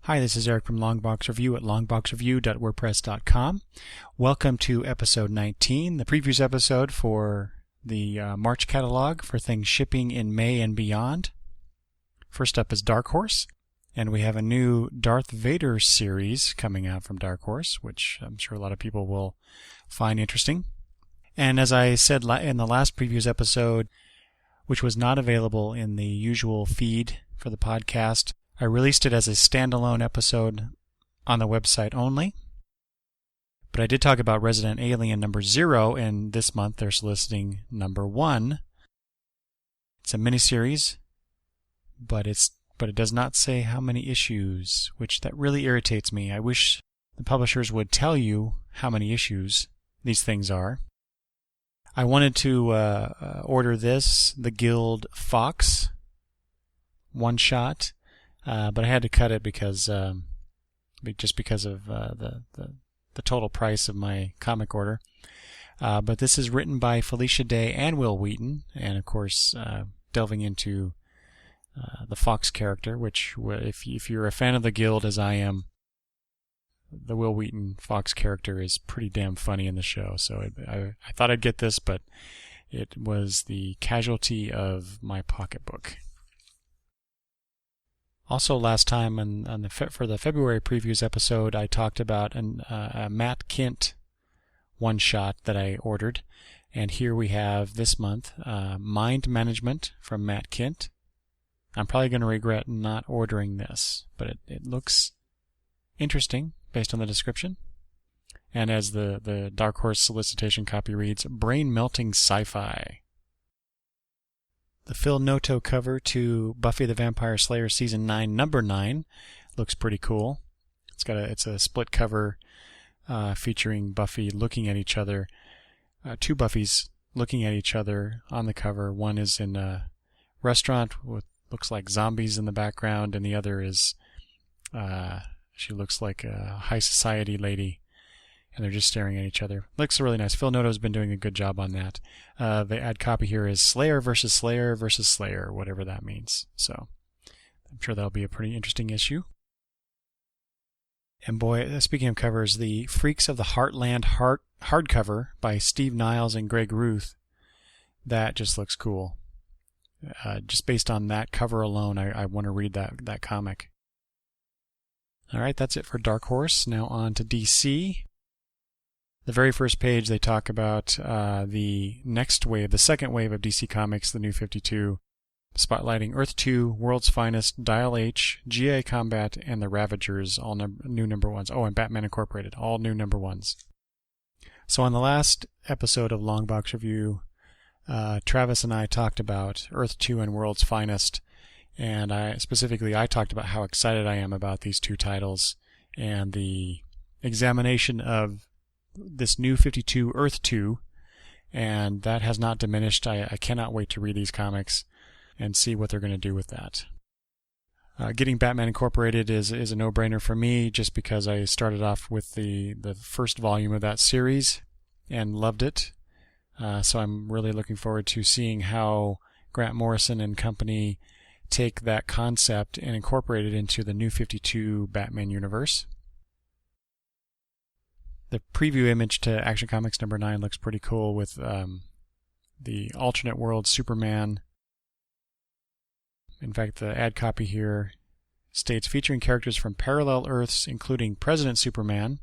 Hi, this is Eric from Longbox Review at longboxreview.wordpress.com. Welcome to episode 19, the previews episode for the March catalog for things shipping in May and beyond. First up is Dark Horse, and we have a new Darth Vader series coming out from Dark Horse, which I'm sure a lot of people will find interesting. And as I said in the last previews episode, which was not available in the usual feed for the podcast, I released it as a standalone episode on the website only. But I did talk about Resident Alien number 0, and this month they're soliciting number 1. It's a miniseries, but it does not say how many issues, which that really irritates me. I wish the publishers would tell you how many issues these things are. I wanted to order this, the Guild Fox one-shot, but I had to cut it because of the total price of my comic order. But this is written by Felicia Day and Wil Wheaton, and of course delving into the Fox character, which if you're a fan of the Guild as I am, the Wil Wheaton Fox character is pretty damn funny in the show. So I thought I'd get this, but it was the casualty of my pocketbook. Also, last time for the February previews episode, I talked about a Matt Kindt one-shot that I ordered. And here we have this month, Mind Management from Matt Kindt. I'm probably going to regret not ordering this, but it looks interesting based on the description. And as the Dark Horse solicitation copy reads, brain-melting sci-fi. The Phil Noto cover to Buffy the Vampire Slayer Season 9, Number 9 looks pretty cool. It's a split cover featuring Buffy looking at each other. Two Buffys looking at each other on the cover. One is in a restaurant with looks like zombies in the background, and the other is she looks like a high society lady, and they're just staring at each other. Looks really nice. Phil Noto's been doing a good job on that. The ad copy here is Slayer versus Slayer versus Slayer, whatever that means. So I'm sure that'll be a pretty interesting issue. And boy, speaking of covers, the Freaks of the Heartland hardcover by Steve Niles and Greg Ruth, that just looks cool. Just based on that cover alone, I want to read that comic. All right, that's it for Dark Horse. Now on to DC. The very first page, they talk about the next wave, the second wave of DC Comics, the New 52, spotlighting Earth 2, World's Finest, Dial H, GA Combat, and the Ravagers, all new number ones. Oh, and Batman Incorporated, all new number ones. So on the last episode of Longbox Review, Travis and I talked about Earth 2 and World's Finest, and I talked about how excited I am about these two titles and the examination of this new 52 Earth 2, and that has not diminished. I cannot wait to read these comics and see what they're going to do with that. Getting Batman Incorporated is a no-brainer for me, just because I started off with the first volume of that series and loved it. So I'm really looking forward to seeing how Grant Morrison and company take that concept and incorporate it into the New 52 Batman universe. The preview image to Action Comics number 9 looks pretty cool with the alternate world Superman. In fact, the ad copy here states featuring characters from parallel Earths, including President Superman.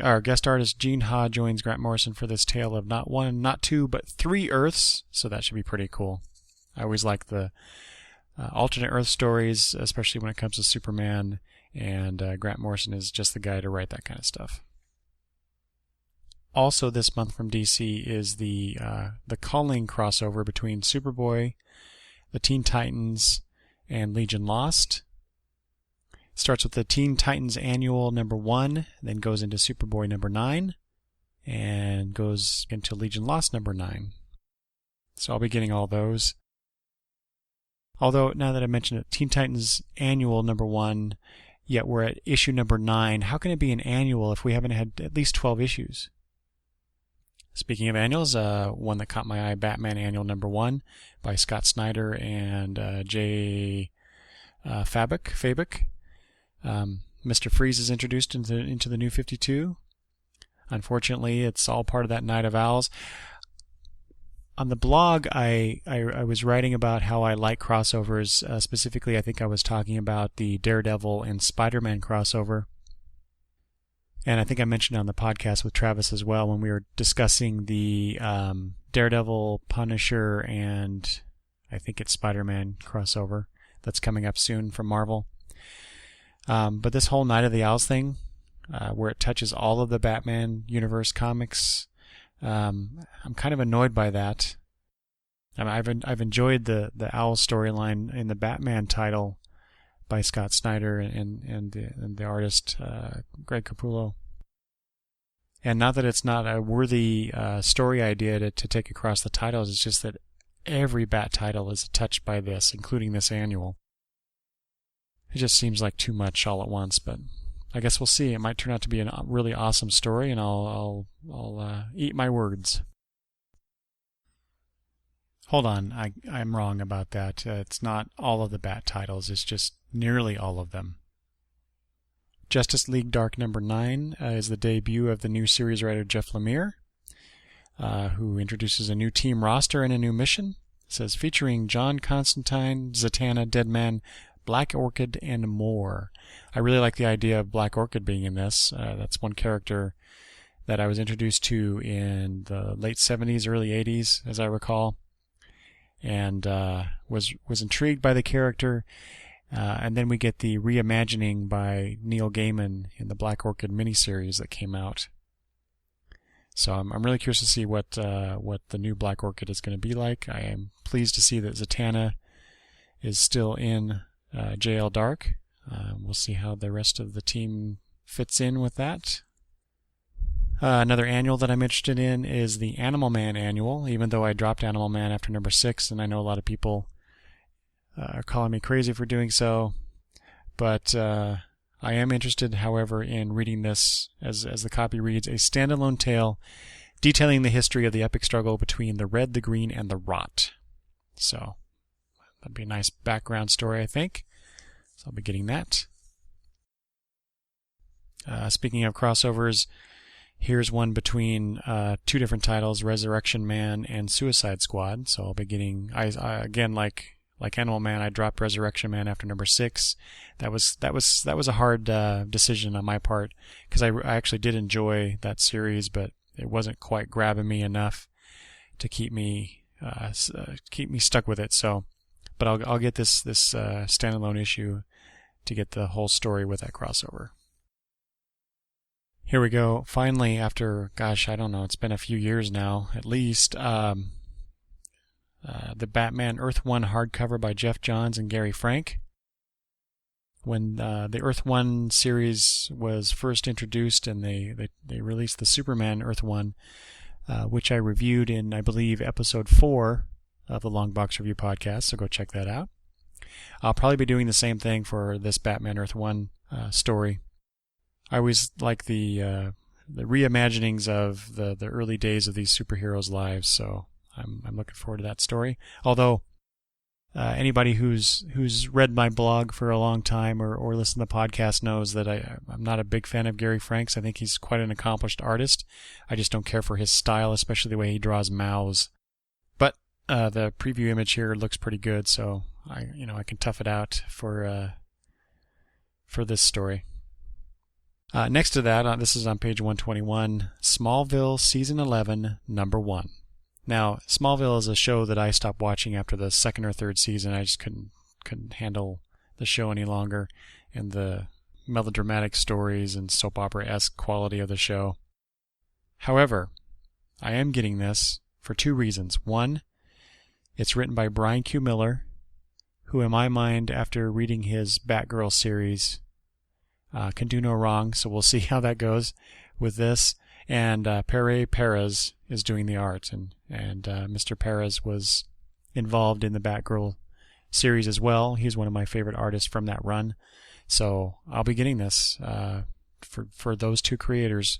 Our guest artist Gene Ha joins Grant Morrison for this tale of not one, not two, but 3 Earths, so that should be pretty cool. I always like the alternate Earth stories, especially when it comes to Superman, and Grant Morrison is just the guy to write that kind of stuff. Also this month from DC is the Calling crossover between Superboy, the Teen Titans, and Legion Lost. Starts with the Teen Titans Annual number 1, then goes into Superboy number 9, and goes into Legion Lost number 9. So I'll be getting all those. Although, now that I mentioned it, Teen Titans Annual number 1, yet we're at issue number 9. How can it be an annual if we haven't had at least 12 issues? Speaking of annuals, one that caught my eye, Batman Annual number 1 by Scott Snyder and Jay Fabok. Mr. Freeze is introduced into the New 52. Unfortunately, it's all part of that Night of Owls. On the blog, I was writing about how I like crossovers. Specifically, I think I was talking about the Daredevil and Spider-Man crossover. And I think I mentioned it on the podcast with Travis as well when we were discussing the Daredevil, Punisher, and I think it's Spider-Man crossover that's coming up soon from Marvel. But this whole Night of the Owls thing, where it touches all of the Batman universe comics, I'm kind of annoyed by that. I've enjoyed the Owl storyline in the Batman title by Scott Snyder and the artist Greg Capullo. And not that it's not a worthy story idea to take across the titles, it's just that every Bat title is touched by this, including this annual. It just seems like too much all at once, but I guess we'll see. It might turn out to be a really awesome story, and I'll eat my words. Hold on, I'm wrong about that. It's not all of the Bat titles, it's just nearly all of them. Justice League Dark number 9 is the debut of the new series writer Jeff Lemire, who introduces a new team roster and a new mission. It says featuring John Constantine, Zatanna, Deadman, Black Orchid, and more. I really like the idea of Black Orchid being in this. That's one character that I was introduced to in the late 70s, early 80s, as I recall, and was intrigued by the character. And then we get the reimagining by Neil Gaiman in the Black Orchid miniseries that came out. So I'm really curious to see what the new Black Orchid is going to be like. I am pleased to see that Zatanna is still in JL Dark. We'll see how the rest of the team fits in with that. Another annual that I'm interested in is the Animal Man annual, even though I dropped Animal Man after number 6, and I know a lot of people are calling me crazy for doing so. But I am interested, however, in reading this, as the copy reads, a standalone tale detailing the history of the epic struggle between the Red, the Green, and the Rot. So that'd be a nice background story, I think. So I'll be getting that. Speaking of crossovers, here's one between two different titles, Resurrection Man and Suicide Squad. So I'll be getting, again, like Animal Man, I dropped Resurrection Man after number 6. That was a hard decision on my part, because I actually did enjoy that series, but it wasn't quite grabbing me enough to keep me stuck with it. So, but I'll get this standalone issue to get the whole story with that crossover. Here we go. Finally, after, I don't know, it's been a few years now, at least, the Batman Earth 1 hardcover by Jeff Johns and Gary Frank. When the Earth 1 series was first introduced and they released the Superman Earth 1, which I reviewed in, I believe, episode 4 of the Long Box Review podcast, so go check that out. I'll probably be doing the same thing for this Batman Earth 1 story. I always like the reimaginings of the early days of these superheroes' lives, so I'm looking forward to that story. Although anybody who's read my blog for a long time or listened to the podcast knows that I'm not a big fan of Gary Franks. I think he's quite an accomplished artist. I just don't care for his style, especially the way he draws mouths. But the preview image here looks pretty good, so I can tough it out for this story. Next to that, this is on page 121, Smallville Season 11, Number 1. Now, Smallville is a show that I stopped watching after the second or third season. I just couldn't handle the show any longer and the melodramatic stories and soap opera-esque quality of the show. However, I am getting this for two reasons. One, it's written by Brian Q. Miller, who in my mind, after reading his Batgirl series, can do no wrong, so we'll see how that goes with this. And Pere Perez is doing the art, and Mr. Perez was involved in the Batgirl series as well. He's one of my favorite artists from that run, so I'll be getting this for those two creators.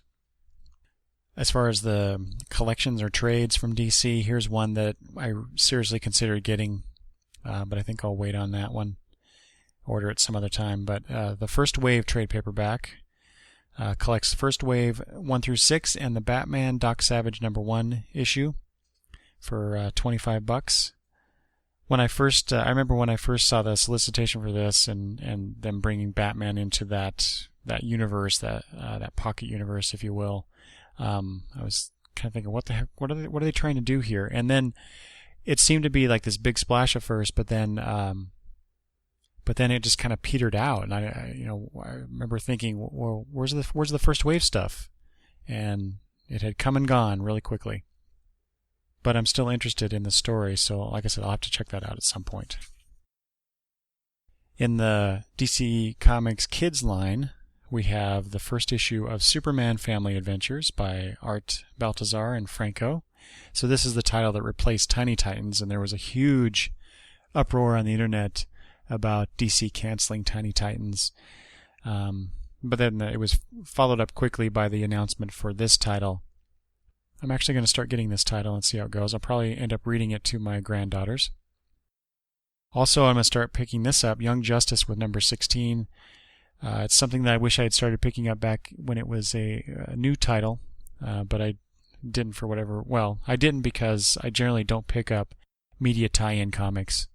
As far as the collections or trades from DC, here's one that I seriously considered getting, but I think I'll wait on that one. order it some other time. But the First Wave trade paperback collects First Wave 1 through 6 and the Batman Doc Savage #1 issue for $25. I remember when I first saw the solicitation for this and them bringing Batman into that universe, that pocket universe, if you will. I was kind of thinking, what the heck? What are they trying to do here? And then it seemed to be like this big splash at first, but then it just kind of petered out. And I remember thinking, well, where's the First Wave stuff? And it had come and gone really quickly. But I'm still interested in the story, so like I said, I'll have to check that out at some point. In the DC Comics Kids line, we have the first issue of Superman Family Adventures by Art Baltazar and Franco. So this is the title that replaced Tiny Titans, and there was a huge uproar on the internet about DC canceling Tiny Titans. But then it was followed up quickly by the announcement for this title. I'm actually going to start getting this title and see how it goes. I'll probably end up reading it to my granddaughters. Also, I'm going to start picking this up, Young Justice with number 16. It's something that I wish I had started picking up back when it was a new title, but I didn't for whatever. Well, I didn't because I generally don't pick up media tie-in comics,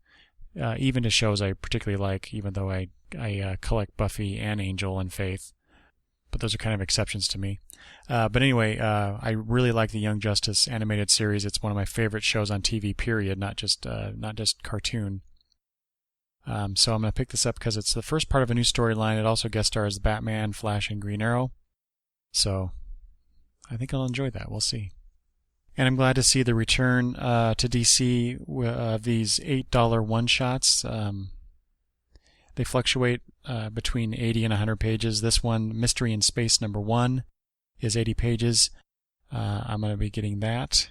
even to shows I particularly like, even though I collect Buffy and Angel and Faith. But those are kind of exceptions to me. But anyway, I really like the Young Justice animated series. It's one of my favorite shows on TV, period, not just cartoon. So I'm going to pick this up because it's the first part of a new storyline. It also guest stars Batman, Flash, and Green Arrow. So I think I'll enjoy that. We'll see. And I'm glad to see the return to DC of these $8 one-shots. They fluctuate between 80 and 100 pages. This one, Mystery in Space #1, is 80 pages. I'm going to be getting that.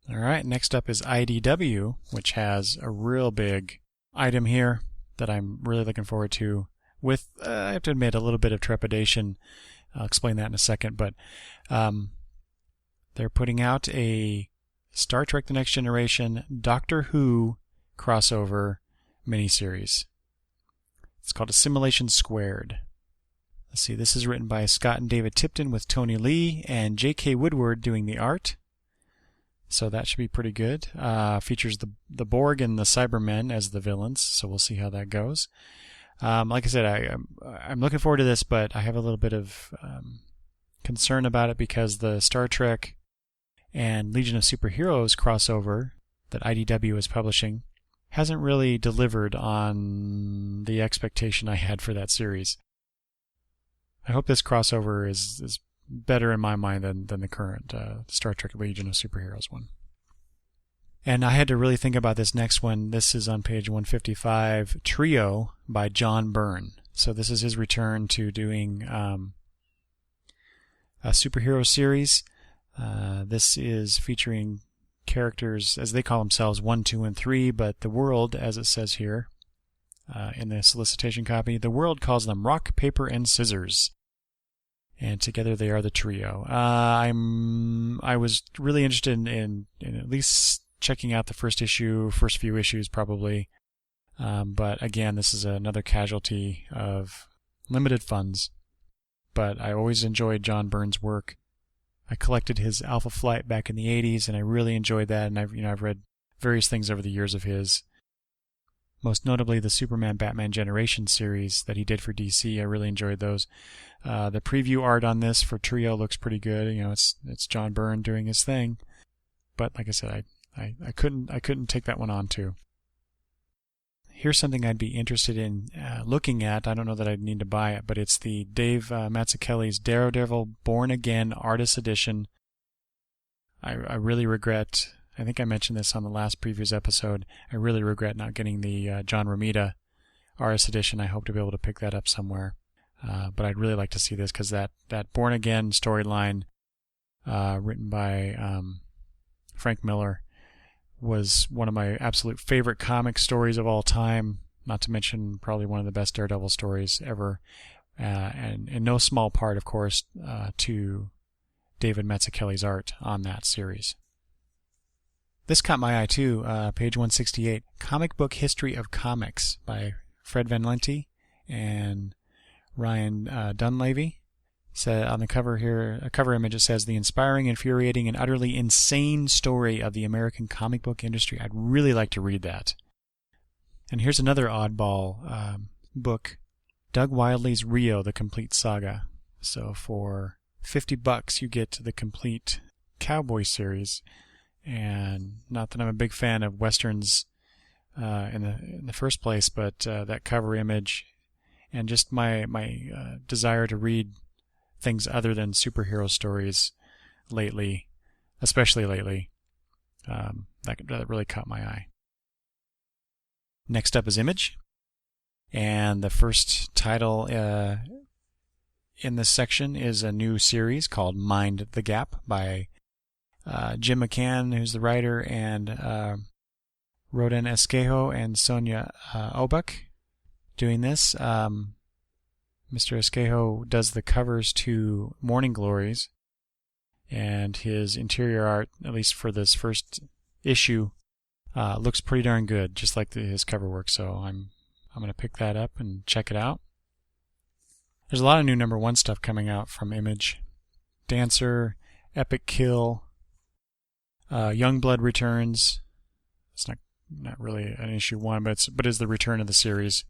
All right, next up is IDW, which has a real big item here that I'm really looking forward to with, I have to admit, a little bit of trepidation. I'll explain that in a second, but they're putting out a Star Trek The Next Generation Doctor Who crossover miniseries. It's called Assimilation Squared. Let's see, this is written by Scott and David Tipton with Tony Lee and J.K. Woodward doing the art. So that should be pretty good. Features the Borg and the Cybermen as the villains, so we'll see how that goes. Like I said, I'm looking forward to this, but I have a little bit of concern about it because the Star Trek and Legion of Superheroes crossover that IDW is publishing hasn't really delivered on the expectation I had for that series. I hope this crossover is better in my mind than the current Star Trek Legion of Superheroes one. And I had to really think about this next one. This is on page 155, Trio by John Byrne. So this is his return to doing a superhero series. This is featuring characters, as they call themselves, 1, 2, and 3, but the world, as it says here in the solicitation copy, the world calls them Rock, Paper, and Scissors. And together they are the Trio. I was really interested in at least checking out the first few issues probably. But again, this is another casualty of limited funds. But I always enjoyed John Byrne's work. I collected his Alpha Flight back in the 80s, and I really enjoyed that. And I've read various things over the years of his. Most notably, the Superman Batman Generation series that he did for DC. I really enjoyed those. The preview art on this for Trio looks pretty good. It's John Byrne doing his thing. But like I said, I couldn't take that one on too. Here's something I'd be interested in looking at. I don't know that I'd need to buy it, but it's the Dave Mazzucchelli's Daredevil Born Again Artist Edition. I really regret, I think I mentioned this on the last previous episode, I really regret not getting the John Romita Artist Edition. I hope to be able to pick that up somewhere. But I'd really like to see this because that Born Again storyline written by Frank Miller was one of my absolute favorite comic stories of all time, not to mention probably one of the best Daredevil stories ever, and in no small part, of course, to David Mazzucchelli's art on that series. This caught my eye too, page 168, Comic Book History of Comics by Fred Van Lente and Ryan Dunleavy. Said on the cover here, a cover image, it says, "The inspiring, infuriating, and utterly insane story of the American comic book industry." I'd really like to read that. And here's another oddball book, Doug Wildley's Rio, the Complete Saga. So for $50 you get the complete Cowboy series. And not that I'm a big fan of Westerns in the first place, but that cover image and just my desire to read things other than superhero stories lately, especially lately, that really caught my eye. Next up is Image, and the first title in this section is a new series called Mind the Gap by Jim McCann, who's the writer, and Roden Esquejo and Sonia Obuck doing this. Mr. Esquejo does the covers to Morning Glories, and his interior art, at least for this first issue, looks pretty darn good, just like his cover work. So I'm going to pick that up and check it out. There's a lot of new #1 stuff coming out from Image. Dancer, Epic Kill, Youngblood returns. It's not really an issue 1, but is the return of the series.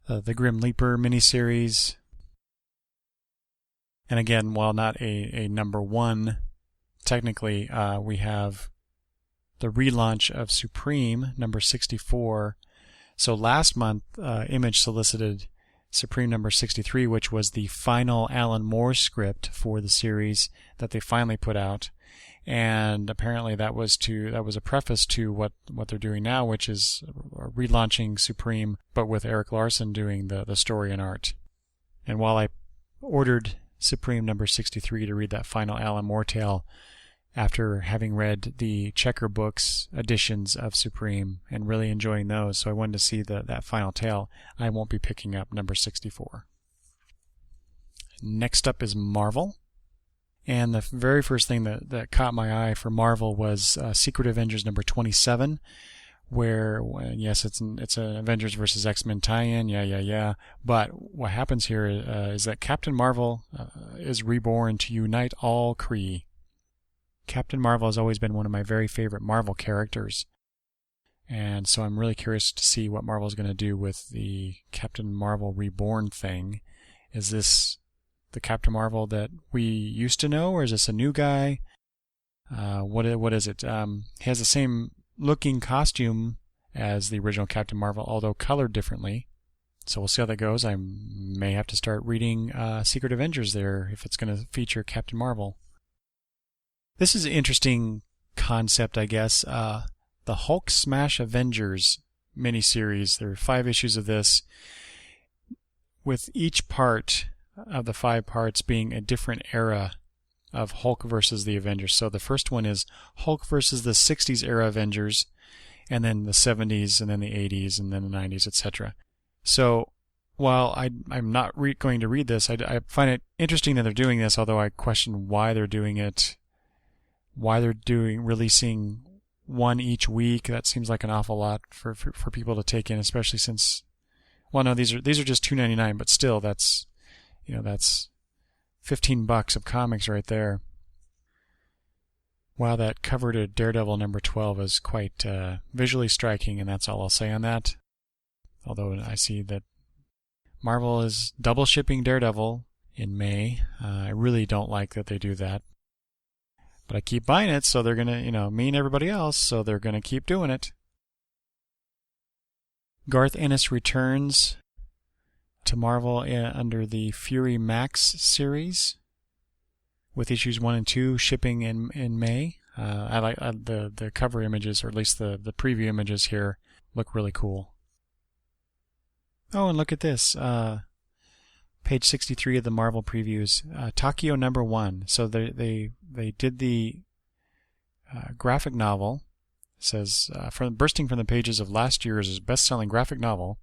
The Grim Leaper miniseries. And again, while not a #1, technically, we have the relaunch of Supreme, number 64. So last month, Image solicited Supreme number 63, which was the final Alan Moore script for the series that they finally put out. And apparently that was a preface to what they're doing now, which is relaunching Supreme, but with Eric Larson doing the story and art. And while I ordered Supreme number 63 to read that final Alan Moore tale, after having read the Checker Books editions of Supreme and really enjoying those, so I wanted to see that final tale, I won't be picking up number 64. Next up is Marvel. And the very first thing that caught my eye for Marvel was Secret Avengers number 27, where, yes, it's an Avengers versus X-Men tie-in, yeah. But what happens here is that Captain Marvel is reborn to unite all Kree. Captain Marvel has always been one of my very favorite Marvel characters. And so I'm really curious to see what Marvel's going to do with the Captain Marvel reborn thing. Is this the Captain Marvel that we used to know, or is this a new guy? What is it? He has the same looking costume as the original Captain Marvel, although colored differently. So we'll see how that goes. I may have to start reading Secret Avengers there if it's going to feature Captain Marvel. This is an interesting concept, I guess. The Hulk Smash Avengers miniseries. There are 5 issues of this, with each part of the 5 parts being a different era of Hulk versus the Avengers. So the first one is Hulk versus the 60s era Avengers, and then the 70s, and then the 80s, and then the 90s, etc. So while I'm not going to read this, I find it interesting that they're doing this, although I question why they're doing it, why they're releasing one each week. That seems like an awful lot for people to take in, especially since, well, no, these are just $2.99, but still, that's $15 of comics right there. Wow, that cover to Daredevil number 12 is quite visually striking, and that's all I'll say on that. Although I see that Marvel is double shipping Daredevil in May. I really don't like that they do that. But I keep buying it, so they're going to, me and everybody else, so they're going to keep doing it. Garth Ennis returns to Marvel under the Fury Max series, with issues 1 and 2 shipping in May. I like the cover images, or at least the preview images here, look really cool. Oh, and look at this. Page 63 of the Marvel previews. Takio number 1. So they did the graphic novel. It says, bursting from the pages of last year's best-selling graphic novel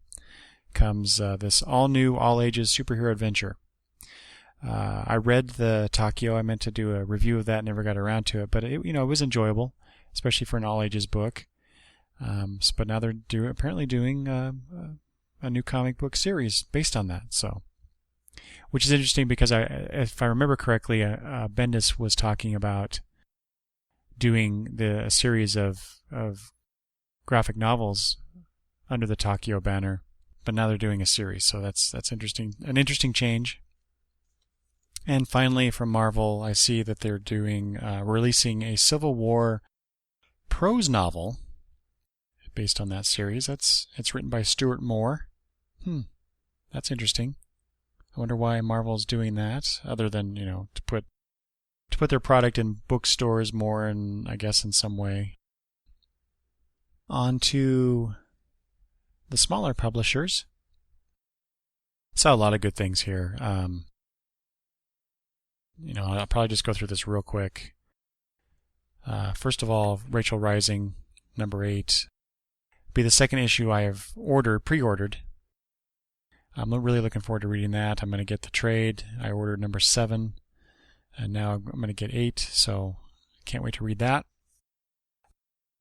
comes this all-new, all-ages superhero adventure. I read the Takio. I meant to do a review of that, never got around to it, but it was enjoyable, especially for an all-ages book. But now they're apparently doing a new comic book series based on that. So, which is interesting because if I remember correctly, Bendis was talking about doing a series of graphic novels under the Takio banner, but now they're doing a series, so that's interesting. An interesting change. And finally, from Marvel, I see that they're releasing a Civil War prose novel based on that series. It's written by Stuart Moore. That's interesting. I wonder why Marvel's doing that, other than to put their product in bookstores more, and I guess in some way. On to the smaller publishers. Saw a lot of good things here. I'll probably just go through this real quick. First of all, Rachel Rising, number 8, be the second issue I have pre-ordered. I'm really looking forward to reading that. I'm going to get the trade. I ordered number 7, and now I'm going to get 8, so can't wait to read that.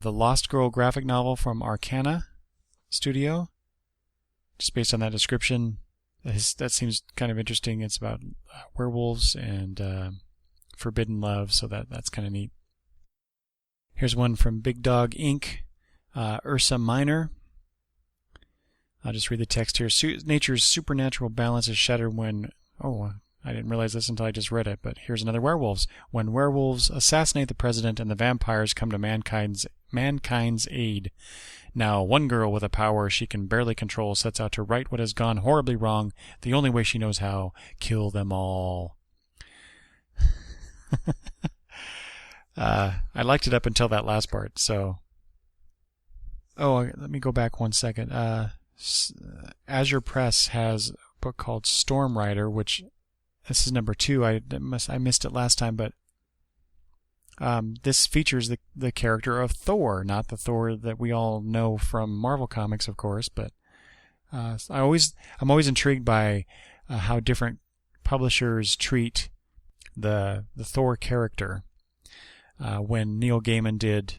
The Lost Girl graphic novel from Arcana Studio, just based on that description, that seems kind of interesting. It's about werewolves and forbidden love, so that's kind of neat. Here's one from Big Dog Inc., Ursa Minor. I'll just read the text here. Nature's supernatural balance is shattered when... I didn't realize this until I just read it, but here's another werewolves. When werewolves assassinate the president and the vampires come to mankind's aid. Now, one girl with a power she can barely control sets out to right what has gone horribly wrong, the only way she knows how. Kill them all. I liked it up until that last part, so... let me go back one second. Azure Press has a book called Storm Rider, which... This is number 2. I missed it last time, but this features the character of Thor, not the Thor that we all know from Marvel Comics, of course. But I'm always intrigued by how different publishers treat the Thor character. When Neil Gaiman did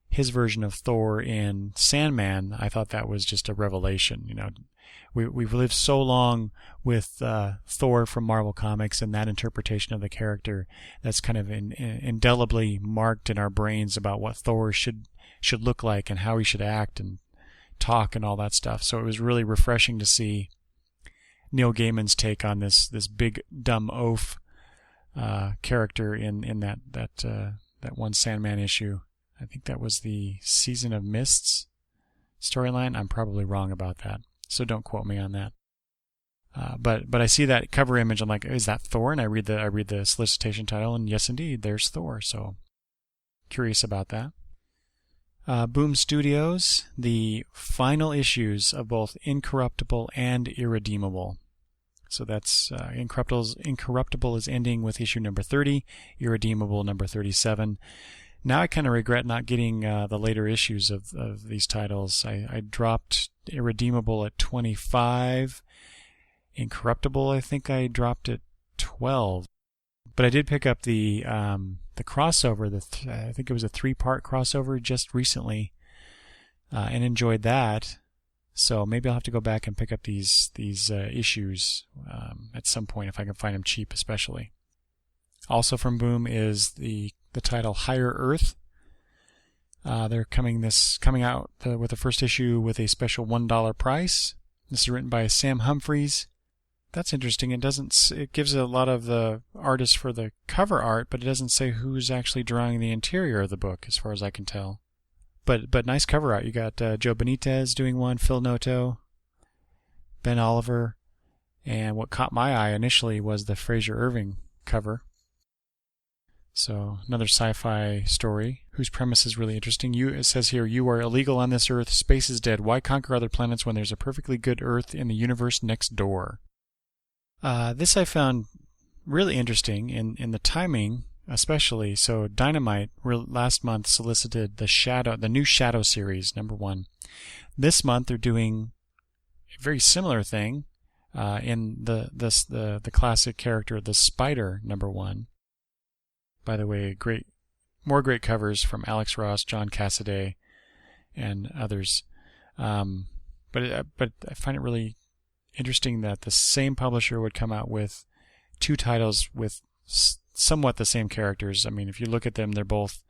his version of Thor in Sandman, I thought that was just a revelation. We've lived so long with Thor from Marvel Comics and that interpretation of the character that's kind of indelibly marked in our brains about what Thor should look like and how he should act and talk and all that stuff. So it was really refreshing to see Neil Gaiman's take on this big dumb oaf character in that one Sandman issue. I think that was the Season of Mists storyline. I'm probably wrong about that, so don't quote me on that. But I see that cover image. I'm like, is that Thor? And I read the solicitation title, and yes, indeed, there's Thor. So curious about that. Boom Studios, the final issues of both Incorruptible and Irredeemable. So that's Incorruptible is ending with issue number 30, Irredeemable number 37. Now I kind of regret not getting the later issues of these titles. I dropped Irredeemable at 25. Incorruptible, I think I dropped at 12. But I did pick up the crossover. I think it was a 3-part crossover just recently, and enjoyed that. So maybe I'll have to go back and pick up these issues at some point if I can find them cheap, especially. Also from Boom is the title Higher Earth. They're coming out with the first issue with a special $1 price. This is written by Sam Humphries. That's interesting. It gives a lot of the artists for the cover art, but it doesn't say who's actually drawing the interior of the book, as far as I can tell. But nice cover art. You got Joe Benitez doing one, Phil Noto, Ben Oliver, and what caught my eye initially was the Fraser Irving cover. So another sci-fi story whose premise is really interesting. It says here, you are illegal on this Earth. Space is dead. Why conquer other planets when there's a perfectly good Earth in the universe next door? This I found really interesting in the timing, especially. So Dynamite last month solicited the new Shadow series, number 1. This month they're doing a very similar thing in the classic character, the Spider, number 1. By the way, more great covers from Alex Ross, John Cassaday, and others. but I find it really interesting that the same publisher would come out with two titles with somewhat the same characters. I mean, if you look at them, they're both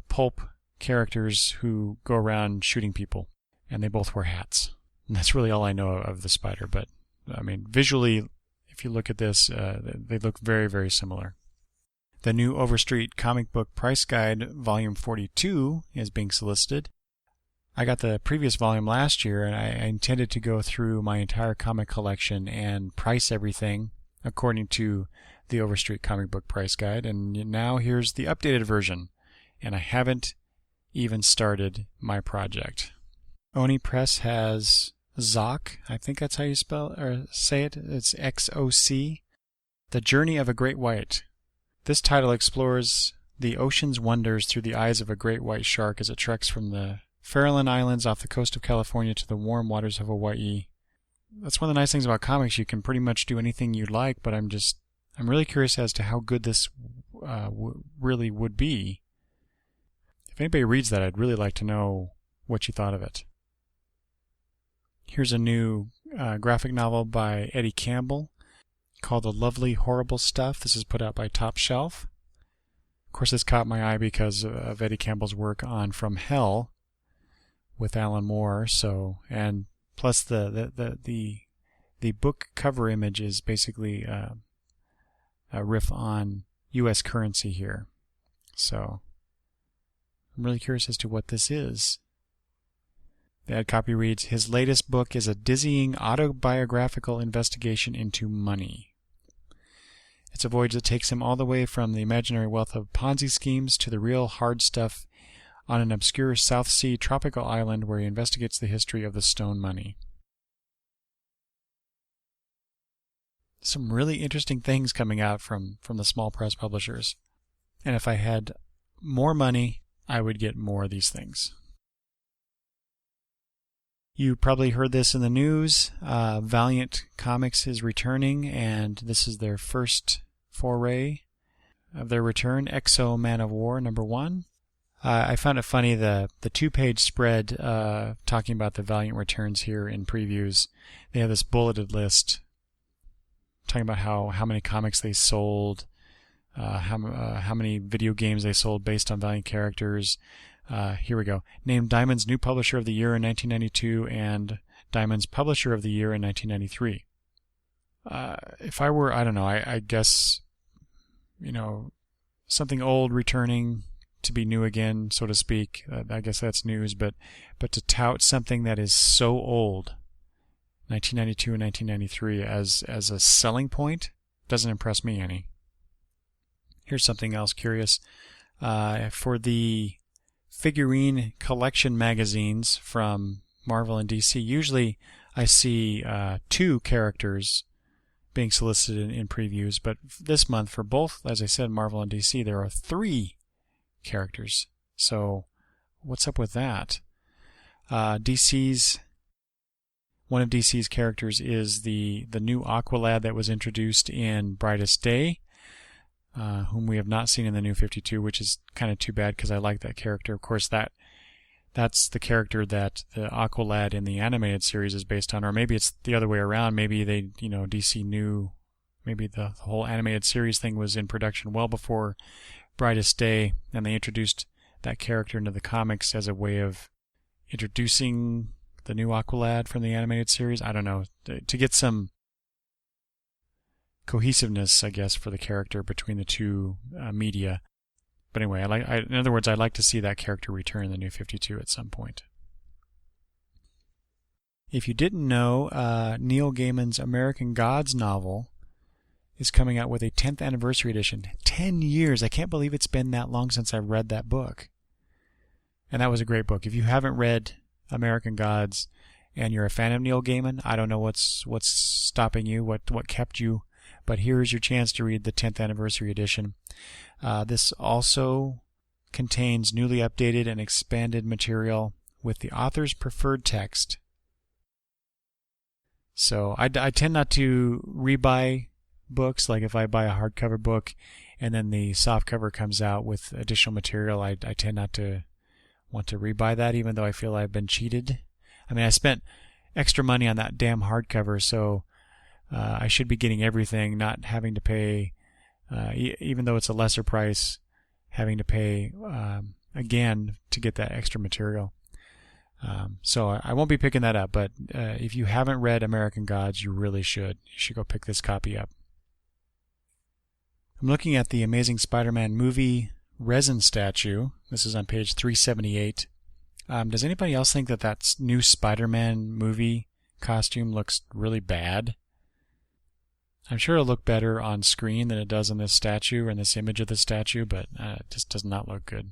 pulp characters who go around shooting people, and they both wear hats. And that's really all I know of the Spider. But I mean, visually, if you look at this, they look very, very similar. The new Overstreet Comic Book Price Guide, Volume 42, is being solicited. I got the previous volume last year, and I intended to go through my entire comic collection and price everything according to the Overstreet Comic Book Price Guide. And now here's the updated version, and I haven't even started my project. Oni Press has Xoc, I think that's how you spell or say it. It's XOC, The Journey of a Great White. This title explores the ocean's wonders through the eyes of a great white shark as it treks from the Farallon Islands off the coast of California to the warm waters of Hawaii. That's one of the nice things about comics. You can pretty much do anything you like, but I'm really curious as to how good this really would be. If anybody reads that, I'd really like to know what you thought of it. Here's a new graphic novel by Eddie Campbell called The Lovely Horrible Stuff. This is put out by Top Shelf. Of course, this caught my eye because of Eddie Campbell's work on From Hell with Alan Moore. And plus the book cover image is basically a riff on U.S. currency here. So I'm really curious as to what this is. The ad copy reads, his latest book is a dizzying autobiographical investigation into money. It's a voyage that takes him all the way from the imaginary wealth of Ponzi schemes to the real hard stuff on an obscure South Sea tropical island where he investigates the history of the stone money. Some really interesting things coming out from the small press publishers. And if I had more money, I would get more of these things. You probably heard this in the news. Valiant Comics is returning, and this is their first foray of their return, Exo Man of War #1. I found it funny, the two-page spread talking about the Valiant returns here in previews. They have this bulleted list talking about how many comics they sold, how many video games they sold based on Valiant characters. Here we go. Named Diamond's New Publisher of the Year in 1992 and Diamond's Publisher of the Year in 1993. If I were, I don't know, I guess, something old returning to be new again, so to speak. I guess that's news, but to tout something that is so old, 1992 and 1993, as a selling point, doesn't impress me any. Here's something else curious. For the figurine collection magazines from Marvel and DC, usually I see two characters being solicited in previews, but this month for both, as I said, Marvel and DC, there are 3 characters. So what's up with that? One of DC's characters is the new Aqualad that was introduced in Brightest Day, whom we have not seen in the New 52, which is kind of too bad because I like that character. Of course, that's the character that the Aqualad in the animated series is based on, or maybe it's the other way around. Maybe DC knew, maybe the whole animated series thing was in production well before Brightest Day, and they introduced that character into the comics as a way of introducing the new Aqualad from the animated series. I don't know, to get some cohesiveness, I guess, for the character between the two media. But anyway, in other words, I'd like to see that character return in the New 52 at some point. If you didn't know, Neil Gaiman's American Gods novel is coming out with a 10th anniversary edition. 10 years! I can't believe it's been that long since I've read that book. And that was a great book. If you haven't read American Gods and you're a fan of Neil Gaiman, I don't know what's stopping you, what kept you, but here's your chance to read the 10th anniversary edition. This also contains newly updated and expanded material with the author's preferred text. So I tend not to rebuy books. Like if I buy a hardcover book and then the softcover comes out with additional material, I tend not to want to rebuy that, even though I feel I've been cheated. I mean, I spent extra money on that damn hardcover, so I should be getting everything, not having to pay, even though it's a lesser price, having to pay again to get that extra material. So I won't be picking that up, but if you haven't read American Gods, you really should. You should go pick this copy up. I'm looking at the Amazing Spider-Man movie resin statue. This is on page 378. Does anybody else think that new Spider-Man movie costume looks really bad? I'm sure it'll look better on screen than it does in this statue or in this image of the statue, but it just does not look good.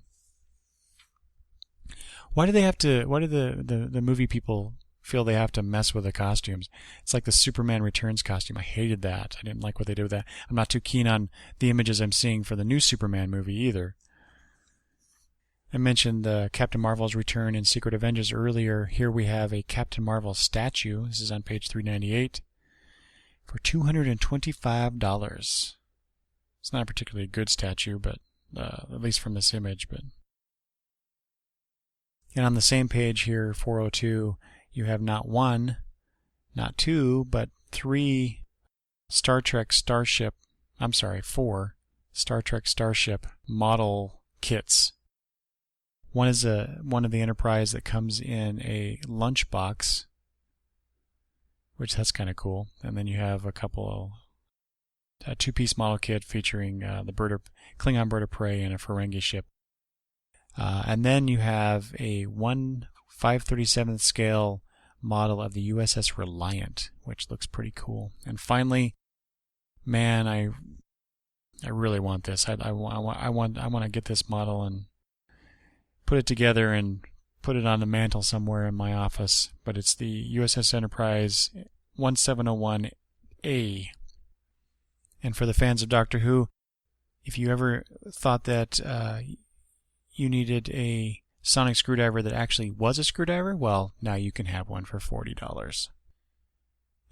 Why do the movie people feel they have to mess with the costumes? It's like the Superman Returns costume. I hated that. I didn't like what they did with that. I'm not too keen on the images I'm seeing for the new Superman movie either. I mentioned Captain Marvel's return in Secret Avengers earlier. Here we have a Captain Marvel statue. This is on page 398 for $225. It's not a particularly good statue, but at least from this image. And on the same page here, 402, you have not one, not two, but four Star Trek Starship model kits. One is one of the Enterprise that comes in a lunchbox, which that's kind of cool. And then you have a two-piece model kit featuring the Klingon bird of prey and a Ferengi ship. And then you have a 1/537th scale model of the USS Reliant, which looks pretty cool. And finally, man, I really want this. I want to get this model and put it together and put it on the mantle somewhere in my office. But it's the USS Enterprise 1701A. And for the fans of Doctor Who, if you ever thought that you needed a sonic screwdriver that actually was a screwdriver, well, now you can have one for $40.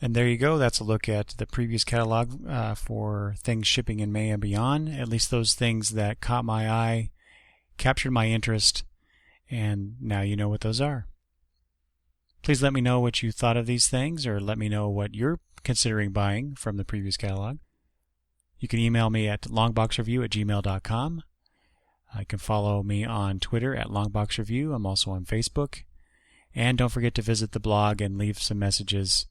And there you go. That's a look at the previous catalog for things shipping in May and beyond. At least those things that caught my eye, captured my interest, and now you know what those are. Please let me know what you thought of these things, or let me know what you're considering buying from the previous catalog. You can email me at longboxreview@gmail.com. You can follow me on Twitter at longboxreview. I'm also on Facebook. And don't forget to visit the blog and leave some messages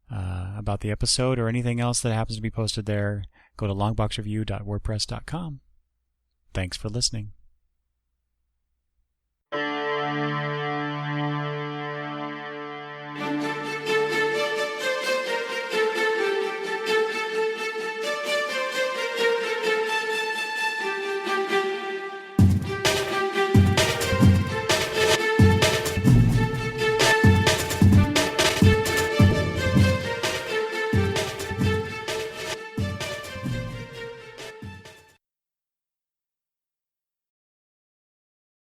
about the episode or anything else that happens to be posted there. Go to longboxreview.wordpress.com. Thanks for listening.